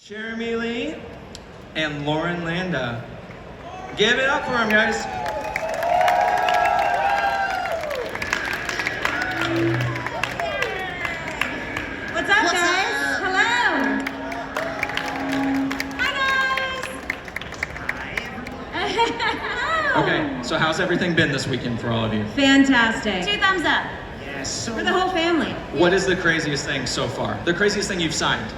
Cherami Leigh and Landa. Give it up for them, guys. What's up, guys? Hello. Hi, guys. Okay, so how's everything been this weekend for all of you? Fantastic. 2 thumbs up. Yes. For the whole family. What is the craziest thing so far? The craziest thing you've signed?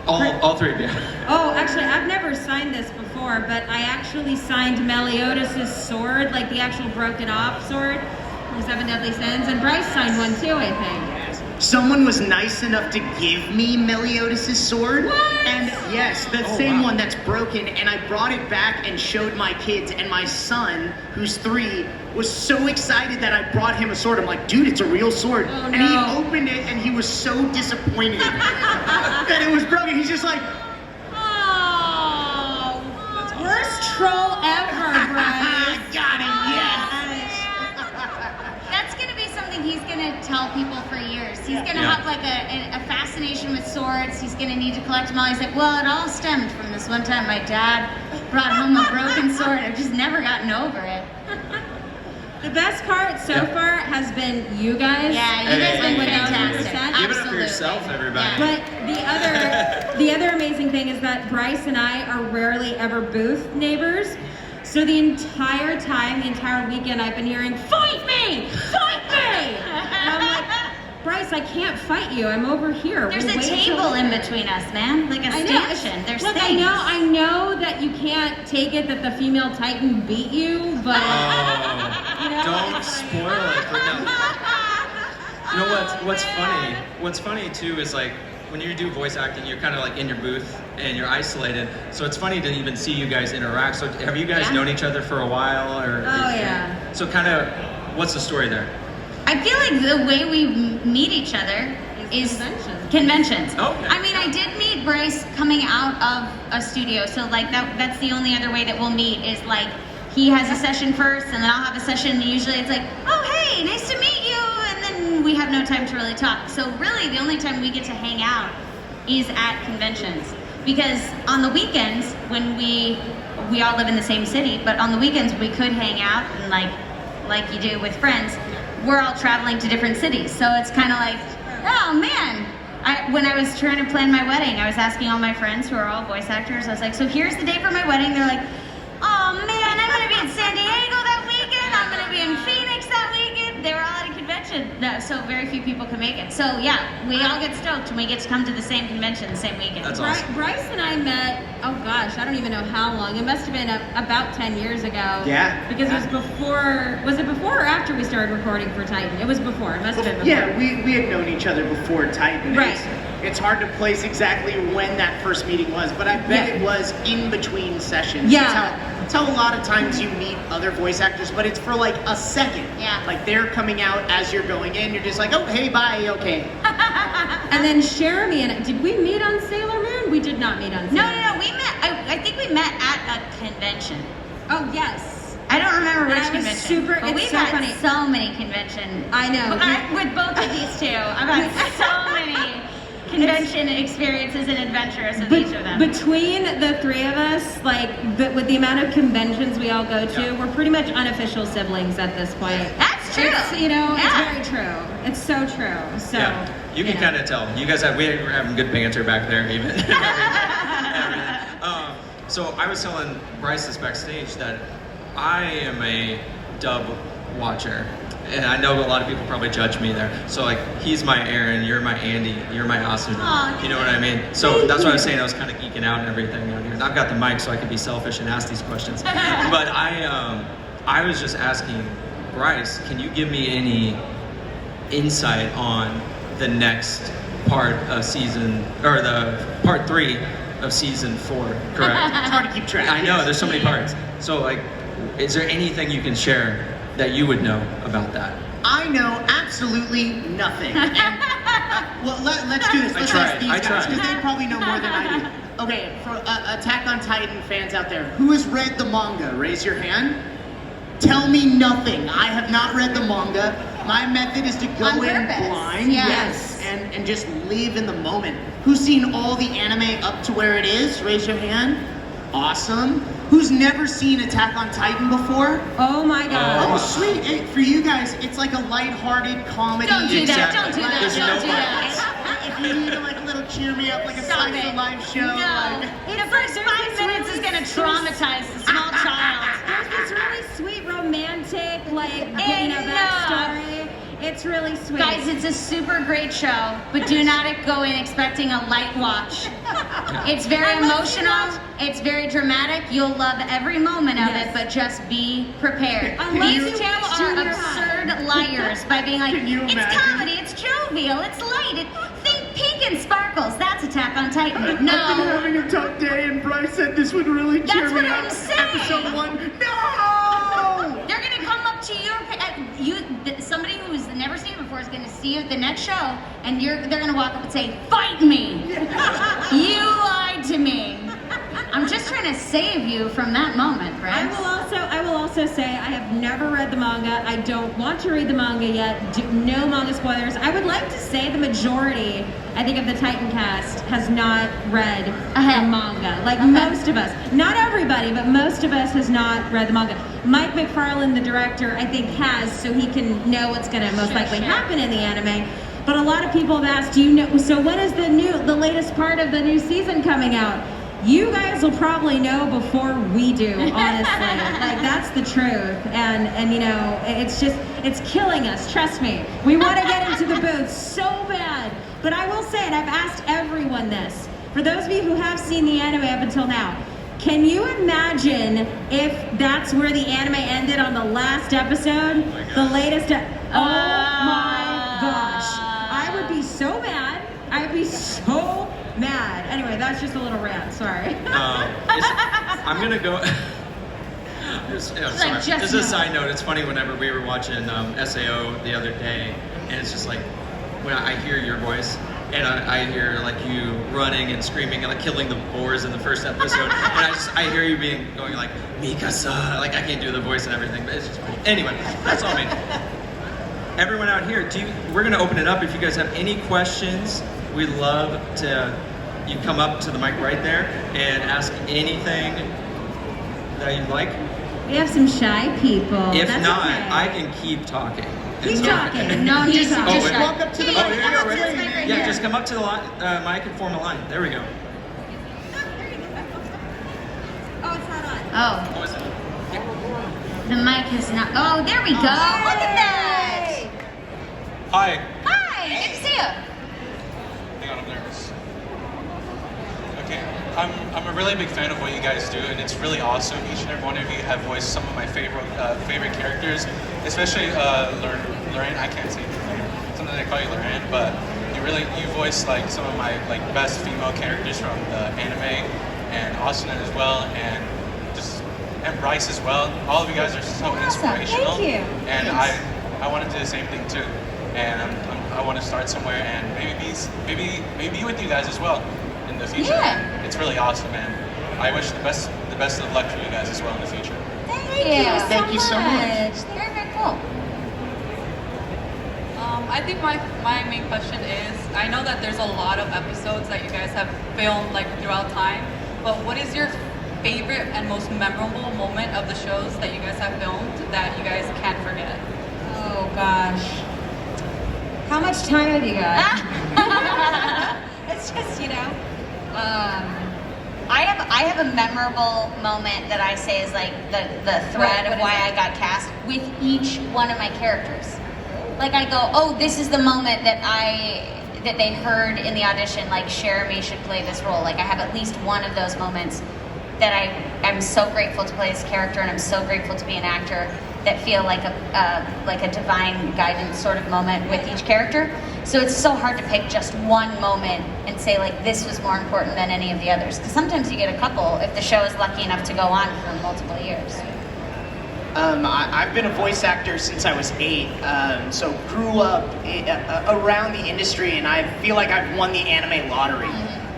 All three of you. Oh, actually, I've never signed this before, but I actually signed Meliodas' sword, like the actual broken off sword from Seven Deadly Sins, and Bryce signed one too, I think. Someone was nice enough to give me Meliodas' sword. What? And yes, the same one that's broken, and I brought it back and showed my kids, and my son, who's 3, was so excited that I brought him a sword. I'm like, dude, it's a real sword. Oh, and no. he opened it, and he was so disappointed that it was broken. He's just like, Oh, That's awesome. worst troll ever, Bryce. got him, yes. That's gonna be something he's gonna tell people for years. He's gonna Yeah. have like a fascination with swords. He's gonna need to collect them all. He's like, well, it all stemmed from this one time my dad brought home a broken sword. I've just never gotten over it. The best part so Yeah. far has been you guys. Yeah, you guys Hey, been hey, fantastic. hey. Give it up for Absolutely. yourself, everybody. Yeah. But the other amazing thing is that Bryce and I are rarely ever booth neighbors. So the entire time, the entire weekend, I've been hearing, "Fight me! Fight me!" And I'm like, Bryce, I can't fight you. I'm over here. There's We'll a wait till table in later." between us, man. Like a I know. stanchion. There's Look, things. I know that you can't take it that the female Titan beat you, but Oh, you know, don't it's like- spoil it for them. You know what's funny? What's funny too is like when you do voice acting, you're kind of like in your booth and you're isolated. So it's funny to even see you guys interact. So have you guys Yeah. known each other for a while, or? Oh, yeah. So kind of, what's the story there? I feel like the way we meet each other is conventions. Okay. I mean, I did meet Bryce coming out of a studio, so like that's the only other way that we'll meet is like he has a session first, and then I'll have a session. And usually it's like, oh hey, nice to meet you, and then we have no time to really talk. So really, the only time we get to hang out is at conventions, because on the weekends when we all live in the same city, but on the weekends we could hang out and like you do with friends. We're all traveling to different cities, so it's kind of like, oh man. When I was trying to plan my wedding, I was asking all my friends who are all voice actors, I was like, so here's the day for my wedding. They're like, oh man, I'm gonna be in San Diego that weekend, I'm gonna be in Phoenix that weekend. They were all at a convention, so very few people can make it. So yeah, we all get stoked when we get to come to the same convention the same weekend. That's awesome. Bryce and I met, oh gosh, I don't even know how long. It must have been about 10 years ago. Yeah. Because it was it before or after we started recording for Titan? It was before, it must have been before. Yeah, we had known each other before Titan. Right. It's hard to place exactly when that first meeting was, but I bet Yeah. it was in between sessions. Yeah. It's how a lot of times you meet other voice actors, but it's for like a second. Yeah. Like they're coming out as you're going in, you're just like, oh, hey, bye, okay. And then Cherami and did we meet on Sailor Moon? We did not meet on Sailor Moon. No, we met, I think we met at a convention. Oh, yes. I don't remember And which I was convention. super- but it's we've so had funny. so many convention. I know. With both of these two, I've had so many convention experiences and adventures with each of them. Between the three of us, with the amount of conventions we all go to, Yeah. we're pretty much unofficial siblings at this point. That's true. It's, it's Yeah. very true. It's so true. So, Yeah, you can kind of tell. You guys we were having good banter back there, even. Everything. So I was telling Bryce this backstage that I am a dub watcher, and I know a lot of people probably judge me there. So like, he's my Aaron, you're my Andy, you're my Austin. Aw, You know what I mean? So that's what I was saying. I was kind of geeking out and everything out here. And I've got the mic, so I can be selfish and ask these questions. But I was just asking Bryce, can you give me any insight on the next part of season, or the part 3 of season 4, correct? It's hard to keep track. I know, yes. there's so many parts. So like, is there anything you can share that you would know about that? I know absolutely nothing. And, well, let's do this. Let's ask these guys, because they probably know more than I do. Okay, for Attack on Titan fans out there, who has read the manga? Raise your hand. Tell me nothing. I have not read the manga. My method is to go On in purpose. blind. Yeah. Yes. And and just live in the moment. Who's seen all the anime up to where it is? Raise your hand. Awesome. Who's never seen Attack on Titan before? Oh my God. Oh, sweet. Hey, for you guys, it's like a lighthearted comedy. Don't do that. Exactly. Don't do that. There's Don't no do that. If you need to like a little cheer me up, like a Stop slice it. of life show. No. Like, The first 5 minutes is gonna traumatize the small child. There's this really sweet romantic, like, Enough. backstory. It's really sweet. Guys, it's a super great show, but do not go in expecting a light watch. It's very emotional, it's very dramatic, you'll love every moment of Yes. it, but just be prepared. Unless These you two watch are junior absurd liars by being like, Can you it's imagine? comedy, it's jovial, it's light, think pink and sparkles, that's Attack on Titan. I've been No, having a tough day, and Bryce said this would really cheer That's me what up. I'm saying. Episode 1. No! they're gonna come up to somebody who's never seen it before is gonna see you at the next show, and they're gonna walk up and say, "Fight me! You lied to me." I'm just trying to save you from that moment, I Bryce. will also say I have never read the manga. I don't want to read the manga yet. No manga spoilers. I would like to say the majority, I think, of the Titan cast has not read the manga. Like most of us. Not everybody, but most of us has not read the manga. Mike McFarlane, the director, I think has, so he can know what's going to most likely happen in the anime. But a lot of people have asked, do you know, so when is the latest part of the new season coming out? You guys will probably know before we do, honestly. Like, that's the truth. And you know, it's killing us, trust me. We want to get into the booth so bad. But I will say, and I've asked everyone this, for those of you who have seen the anime up until now, can you imagine if that's where the anime ended on the last episode? The latest, oh my gosh. I would be so mad. I would be so mad. Anyway, that's just a little rant. Sorry. I'm gonna go. Sorry. Just a side note. It's funny whenever we were watching SAO the other day, and it's just like when I hear your voice and I hear like you running and screaming and like killing the boars in the first episode, and I hear you going like Mikasa. Like I can't do the voice and everything, but it's just funny. Anyway, that's all me. Everyone out here, we're gonna open it up. If you guys have any questions, we'd love to. You come up to the mic right there and ask anything that you'd like. We have some shy people. If That's not, okay. I can keep talking. Keep It's talking. okay. No, just wait. Walk up to the Oh, here you go, Come up to this right? mic right Yeah, here. just come up to the mic and form a line. There we go. Oh, it's not on. Oh, What was it? the mic is not. Oh, there we go. Look at that. Hi. Hi, good to see you. Hang on, I'm nervous. Okay, I'm a really big fan of what you guys do, and it's really awesome. Each and every one of you have voiced some of my favorite characters, especially Lorraine. I can't say your name. Sometimes I call you Lorraine, but you voiced like some of my like best female characters from the anime, and Austin as well, and Bryce as well. All of you guys are so inspirational. Thank you. And I want to do the same thing too. And I want to start somewhere and maybe be with you guys as well in the future. Yeah. It's really awesome, and I wish the best of luck for you guys as well in the future. Thank you so much. Very, very cool. I think my main question is, I know that there's a lot of episodes that you guys have filmed like throughout time, but what is your favorite and most memorable moment of the shows that you guys have filmed that you guys can't forget? Oh gosh. How much time have you got? It's just, you know. I have a memorable moment that I say is like the thread What of why I got cast with each one of my characters. Like I go, oh, this is the moment that they heard in the audition, like Cherami should play this role. Like I have at least one of those moments that I'm so grateful to play this character, and I'm so grateful to be an actor that feel like a divine guidance sort of moment with each character. So it's so hard to pick just one moment and say like this was more important than any of the others. Because sometimes you get a couple if the show is lucky enough to go on for multiple years. I've been a voice actor since I was 8, so grew up around the industry, and I feel like I've won the anime lottery.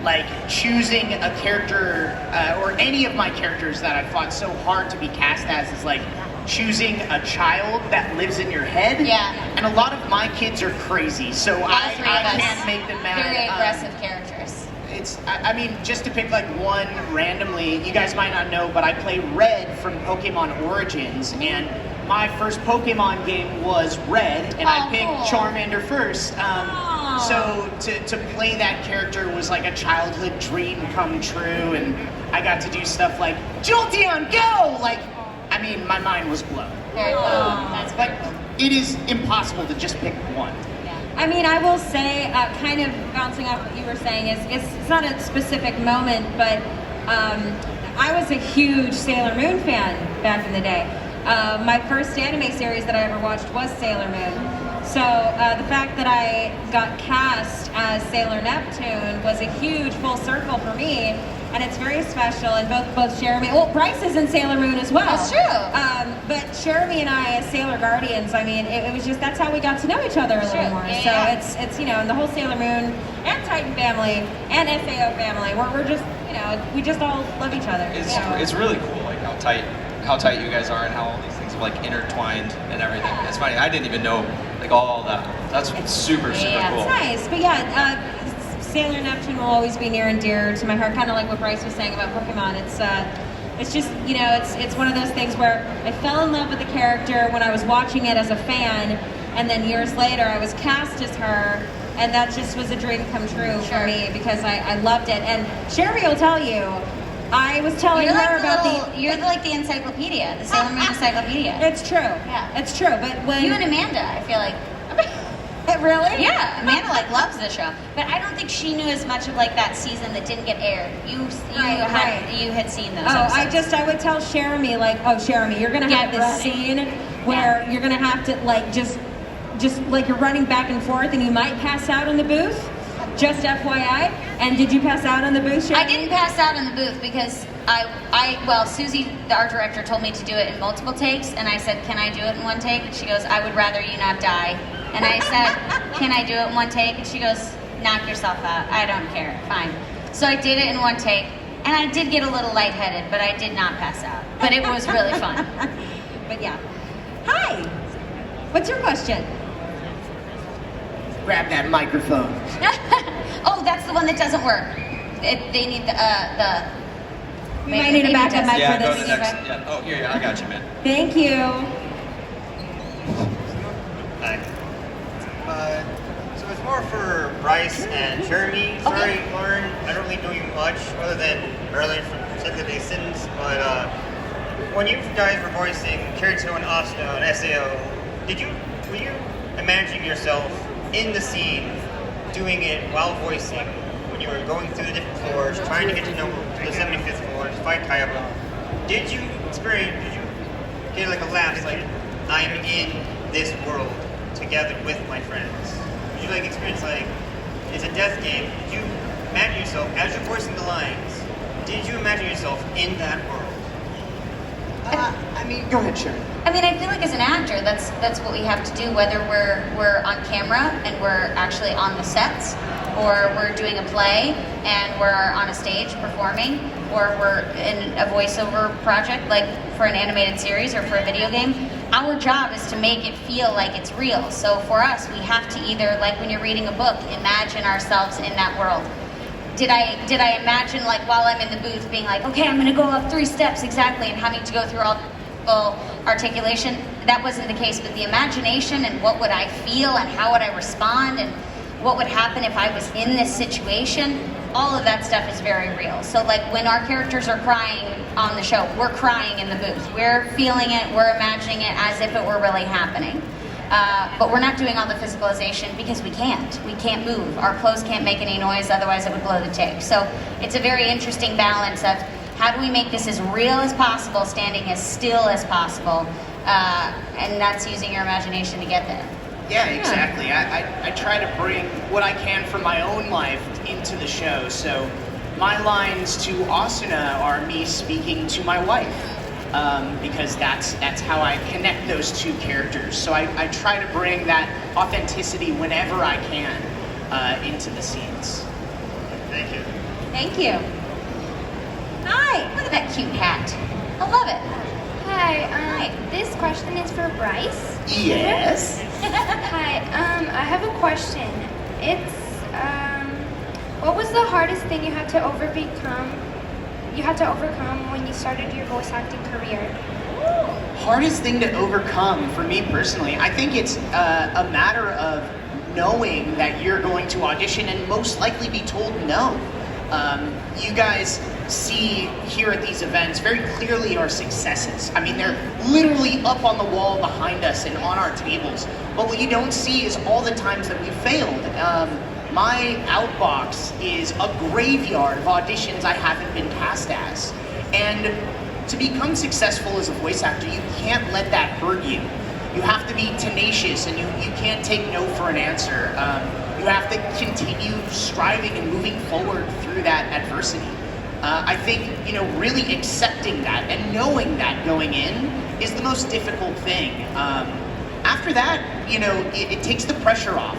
Like choosing a character or any of my characters that I fought so hard to be cast as is like choosing a child that lives in your head. Yeah. And a lot of my kids are crazy, so I can't make them mad. Very aggressive characters. I mean, just to pick like one randomly, you guys might not know, but I play Red from Pokemon Origins, and my first Pokemon game was Red, and I picked cool. Charmander first. So to play that character was like a childhood dream come true, and I got to do stuff like Jolteon, go! Like, I mean, my mind was blown. Very cool. That's Like, it is impossible to just pick one. I mean, I will say, kind of bouncing off what you were saying, it's not a specific moment, but I was a huge Sailor Moon fan back in the day. My first anime series that I ever watched was Sailor Moon. So the fact that I got cast as Sailor Neptune was a huge full circle for me, and it's very special. And both Cherami, well, Bryce is in Sailor Moon as well. That's true. But Cherami and I, as Sailor Guardians, I mean, it was just, that's how we got to know each other a little more. Yeah, so it's you know, and the whole Sailor Moon and Titan family and SAO family, we're just, you know, we just all love each other. It's really cool, like how tight you guys are and how all these things are like intertwined and everything. It's funny, I didn't even know like all that. That's super cool. It's nice, but yeah, Sailor Neptune will always be near and dear to my heart. Kind of like what Bryce was saying about Pokemon. It's just, you know, it's one of those things where I fell in love with the character when I was watching it as a fan, and then years later I was cast as her, and that just was a dream come true for me because I loved it. And Cherami will tell you, I was telling her about you're like the encyclopedia, the Sailor Moon encyclopedia. It's true. Yeah. It's true. But when You and Amanda, I feel like. really? Yeah, Amanda like loves the show, but I don't think she knew as much of like that season that didn't get aired. You had seen those. Episodes. I would tell Cherami, like, oh, Cherami, you're gonna have this scene where you're gonna have to like just like you're running back and forth and you might pass out in the booth. Just FYI. And did you pass out on the booth, Cherami? I didn't pass out in the booth because well, Susie, the art director, told me to do it in multiple takes, and I said, can I do it in one take? And she goes, I would rather you not die. And I said, can I do it in one take? And she goes, knock yourself out. I don't care. Fine. So I did it in one take, and I did get a little lightheaded, but I did not pass out. But it was really fun. But yeah. Hi. What's your question? Grab that microphone. Oh, that's the one that doesn't work. They need the. We might need a backup mic Yeah, for go this. to the next. Yeah. Oh, here, I got you, man. Thank you. Hi. So it's more for Bryce and Cherami. Sorry, Lauren, I don't really know you much other than Marilyn from Saturday Sins, but when you guys were voicing Kirito and Asuna and SAO, were you imagining yourself in the scene, doing it while voicing, when you were going through the different floors, trying to get to know the 75th floor, to fight Kayaba? Did you get like a laugh, like, I'm in this world together with my friends? Did you like experience like, it's a death game, did you imagine yourself, as you're voicing the lines, did you imagine yourself in that world? I mean, go ahead, Sharon. I mean, I feel like as an actor, that's what we have to do, whether we're on camera and we're actually on the sets, or we're doing a play and we're on a stage performing, or we're in a voiceover project like for an animated series or for a video game. Our job is to make it feel like it's real. So for us, we have to either, like when you're reading a book, imagine ourselves in that world. Did I imagine, like, while I'm in the booth being like, okay, I'm gonna go up 3 steps exactly, and having to go through all full articulation? That wasn't the case, but the imagination and what would I feel and how would I respond and what would happen if I was in this situation, all of that stuff is very real. So like when our characters are crying on the show, we're crying in the booth. We're feeling it, we're imagining it as if it were really happening. But we're not doing all the physicalization because we can't. We can't move. Our clothes can't make any noise, otherwise it would blow the tape. So it's a very interesting balance of how do we make this as real as possible, standing as still as possible, and that's using your imagination to get there. Yeah, exactly. I try to bring what I can from my own life into the show. So my lines to Asuna are me speaking to my wife. Because that's how I connect those two characters. So I try to bring that authenticity whenever I can into the scenes. Thank you. Thank you. Hi. Look at that cute hat. I love it. Hi, this question is for Bryce. Yes. Hi, I have a question. It's, what was the hardest thing you had to overcome when you started your voice acting career? Hardest thing to overcome for me personally, I think it's a matter of knowing that you're going to audition and most likely be told no. You guys see here at these events very clearly our successes. I mean, they're literally up on the wall behind us and on our tables. But what you don't see is all the times that we failed. My outbox is a graveyard of auditions I haven't been cast as. And to become successful as a voice actor, you can't let that hurt you. You have to be tenacious, and you can't take no for an answer. You have to continue striving and moving forward through that adversity. I think, really accepting that and knowing that going in is the most difficult thing. After that, it takes the pressure off.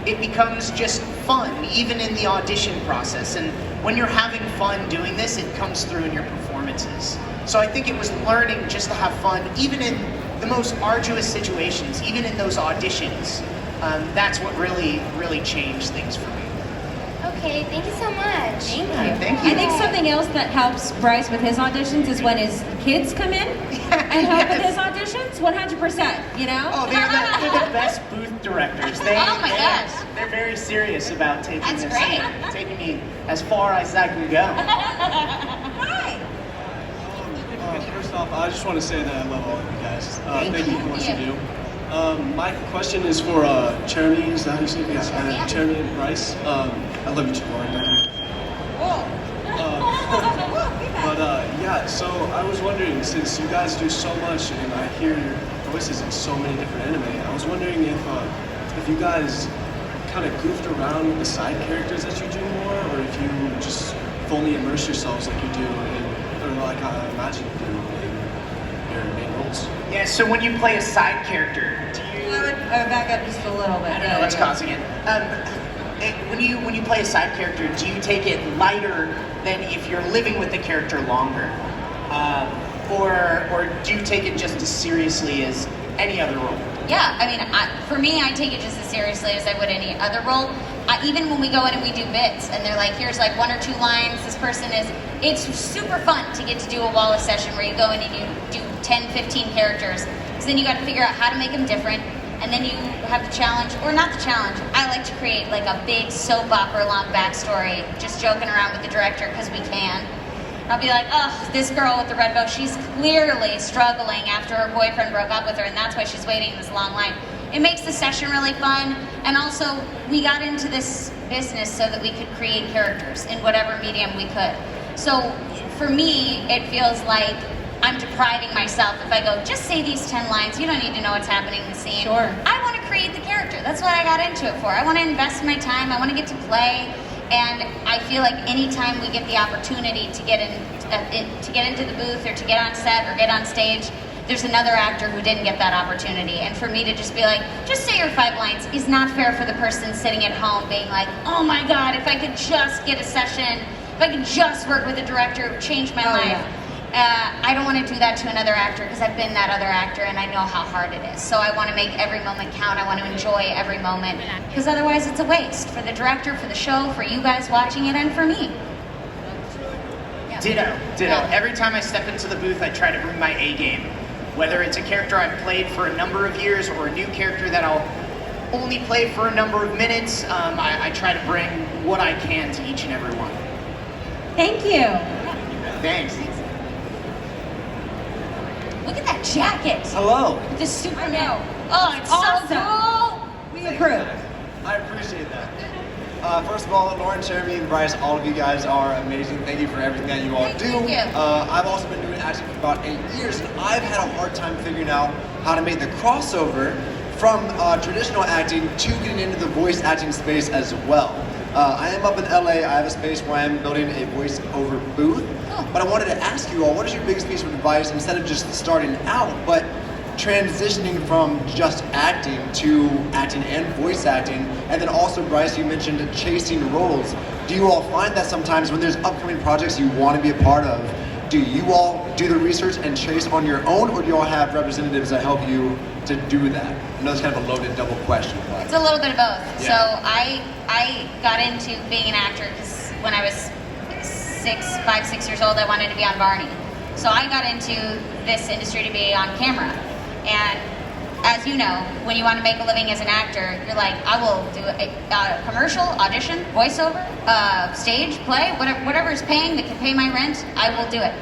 It becomes just fun, even in the audition process. And when you're having fun doing this, it comes through in your performances. So I think it was learning just to have fun, even in the most arduous situations, even in those auditions. That's what really, really changed things for me. Okay, thank you so much. Thank you. Thank you. I think something else that helps Bryce with his auditions is when his kids come in and help with his auditions. 100%. You know? Oh, they're the best booth directors. Oh my gosh. They're very serious about taking That's this, great. taking me as far as I can go. Hi. First off, I just want to say that I love all of you guys. Thank you for what Yeah. you do. My question is for Cherami, is that how you say it? Yes, Cherami and Bryce. I love you too, Lauren. Yeah, so I was wondering, since you guys do so much and I hear your voices in so many different anime, I was wondering if you guys kind of goofed around with the side characters that you do more, or if you just fully immerse yourselves like you do or like I imagine you do in your main roles. Yeah, so when you play a side character, do you... I would back up just a little bit. I don't know what's causing it. When you play a side character, do you take it lighter than if you're living with the character longer? Or do you take it just as seriously as any other role? Yeah, I mean, for me, I take it just as seriously as I would any other role. Even when we go in and we do bits, and they're like, here's like 1 or 2 lines, this person is, it's super fun to get to do a Wallace session where you go in and you do 10, 15 characters. So then you got to figure out how to make them different, and then you have the challenge, or not the challenge. I like to create like a big soap opera long backstory, just joking around with the director because we can. I'll be like, oh, this girl with the red bow, she's clearly struggling after her boyfriend broke up with her, and that's why she's waiting in this long line. It makes the session really fun, and also we got into this business so that we could create characters in whatever medium we could. So for me, it feels like I'm depriving myself if I go, just say these 10 lines, you don't need to know what's happening in the scene. Sure. I want to create the character. That's what I got into it for. I want to invest my time, I want to get to play. And I feel like anytime we get the opportunity to get into the booth or to get on set or get on stage, there's another actor who didn't get that opportunity. And for me to just be like, just say your 5 lines is not fair for the person sitting at home being like, oh my God, if I could just get a session, if I could just work with a director, it would change my life. Yeah. I don't want to do that to another actor because I've been that other actor and I know how hard it is. So I want to make every moment count. I want to enjoy every moment because otherwise it's a waste for the director, for the show, for you guys watching it, and for me. Yeah. Ditto. Yeah. Every time I step into the booth, I try to bring my A game. Whether it's a character I've played for a number of years or a new character that I'll only play for a number of minutes, I try to bring what I can to each and every one. Thank you. Thanks. Look at that jacket. Hello. With the Superman. Oh, it's so cool. We approve. I appreciate that. First of all, Lauren, Cherami, and Bryce, all of you guys are amazing. Thank you for everything that you all do. Thank you. I've also been doing acting for about 8 years, and I've had a hard time figuring out how to make the crossover from traditional acting to getting into the voice acting space as well. I am up in LA. I have a space where I'm building a voiceover booth. But I wanted to ask you all, what is your biggest piece of advice instead of just starting out, but transitioning from just acting to acting and voice acting? And then also, Bryce, you mentioned chasing roles. Do you all find that sometimes when there's upcoming projects you want to be a part of, do you all do the research and chase on your own, or do you all have representatives that help you to do that? I know it's kind of a loaded double question. But. It's a little bit of both. Yeah. So I got into being an actor because when I was 5, 6 years old, I wanted to be on Barney. So I got into this industry to be on camera. And as you know, when you want to make a living as an actor, you're like, I will do a commercial, audition, voiceover, stage, play, whatever is paying that can pay my rent, I will do it.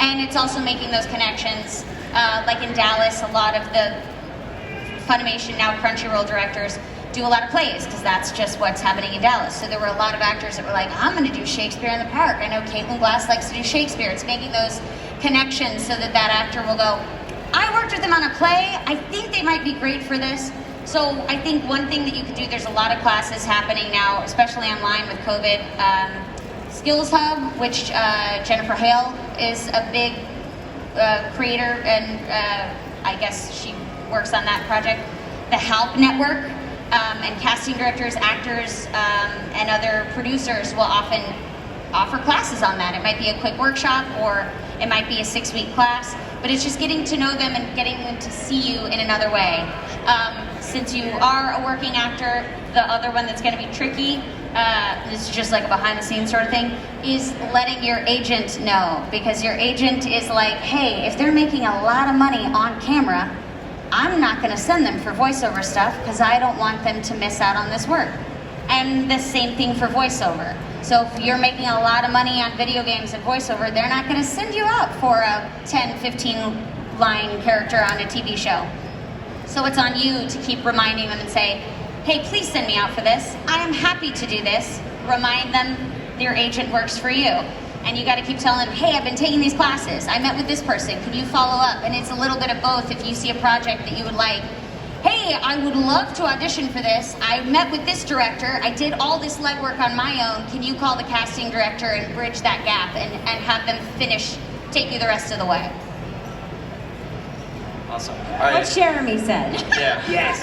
And it's also making those connections. Like in Dallas, a lot of the Funimation, now Crunchyroll directors, do a lot of plays because that's just what's happening in Dallas. So there were a lot of actors that were like, I'm going to do Shakespeare in the Park. I know Caitlin Glass likes to do Shakespeare. It's making those connections so that that actor will go, I worked with them on a play. I think they might be great for this. So I think one thing that you could do, there's a lot of classes happening now, especially online with COVID. Skills Hub, which Jennifer Hale is a big creator, and I guess she works on that project. The Help Network, and casting directors, actors, and other producers will often offer classes on that. It might be a quick workshop, or it might be a 6-week class, but it's just getting to know them and getting them to see you in another way. Since you are a working actor, the other one that's going to be tricky, this is just like a behind-the-scenes sort of thing, is letting your agent know, because your agent is like, hey, if they're making a lot of money on camera, I'm not going to send them for voiceover stuff because I don't want them to miss out on this work. And the same thing for voiceover. So if you're making a lot of money on video games and voiceover, they're not going to send you out for a 10, 15 line character on a TV show. So it's on you to keep reminding them and say, hey, please send me out for this. I am happy to do this. Remind them your agent works for you. And you got to keep telling them, hey, I've been taking these classes. I met with this person. Can you follow up? And it's a little bit of both. If you see a project that you would like, hey, I would love to audition for this. I met with this director. I did all this legwork on my own. Can you call the casting director and bridge that gap and have them take you the rest of the way? Awesome. All What right. Cherami said. Yeah. Yes.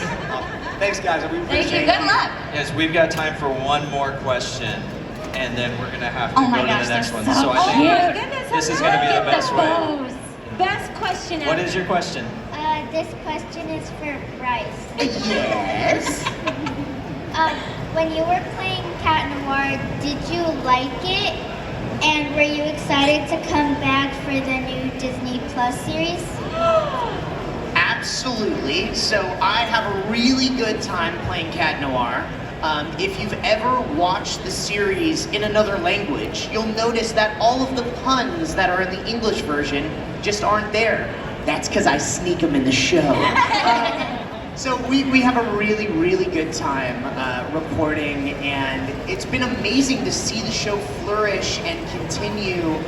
Thanks, guys. We Thank appreciate you. it. Good luck. Yes, we've got time for one more question, and then we're gonna have to Oh my go gosh, to the next they're one. so I think Oh my goodness, this is I'm gonna be the looking best at way. those. Best question ever. What is your question? This question is for Bryce. Yes. When you were playing Cat Noir, did you like it? And were you excited to come back for the new Disney Plus series? Absolutely. So I have a really good time playing Cat Noir. If you've ever watched the series in another language, you'll notice that all of the puns that are in the English version just aren't there. That's because I sneak them in the show. So we have a really, really good time recording, and it's been amazing to see the show flourish and continue,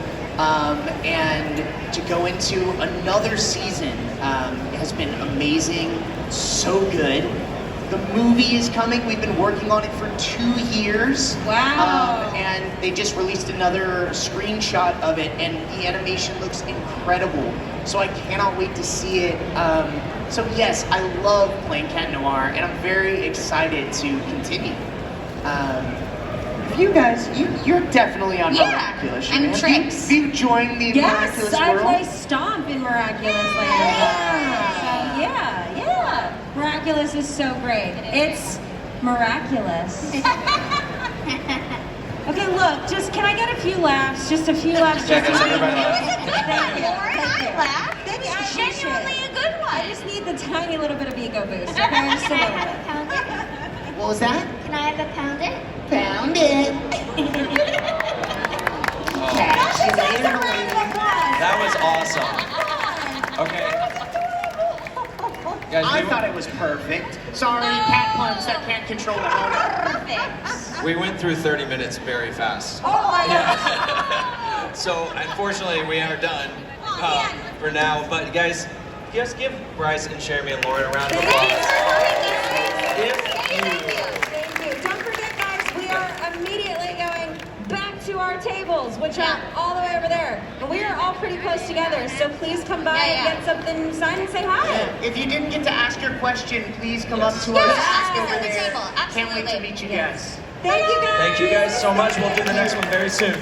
and to go into another season has been amazing, so good. The movie is coming. We've been working on it for 2 years. Wow. And they just released another screenshot of it, and the animation looks incredible. So I cannot wait to see it. So yes, I love playing Cat Noir, and I'm very excited to continue. You guys, you're definitely on Miraculous. and Have Tricks. You joined the Miraculous Yes, I world? play Stomp in Miraculous later. So yeah. Miraculous is so great. It's miraculous. Okay, look, just can I get a few laughs? Just a few laughs. Yeah, just guys, to- everybody laugh. Thank you. Lauren, Thank you. I laughed. Thank you, I It's appreciate genuinely it. a good one. I just need the tiny little bit of ego boost. Okay, just a Can I little have a bit. pound it? What was that? Can I have a pound it? Found it. That was awesome. Okay. Guys, I thought it was perfect. Sorry, cat puns that can't control their own. Perfect. we went through 30 minutes very fast. Oh my God. Yeah. So unfortunately, we are done for now. But guys, just give Bryce and Cherami and Lauren a round of applause. Thank you. Don't forget, guys, we are immediately going back to our tables, which are all the way over there. But we are all pretty close together, so please come by and get something signed and say hi. If you didn't get to ask your question, please come up to Yeah, us. ask us over at the there. table. Can't wait to Absolutely. meet you guys. Thank you, guys. Thank you guys so much. We'll do the next one very soon.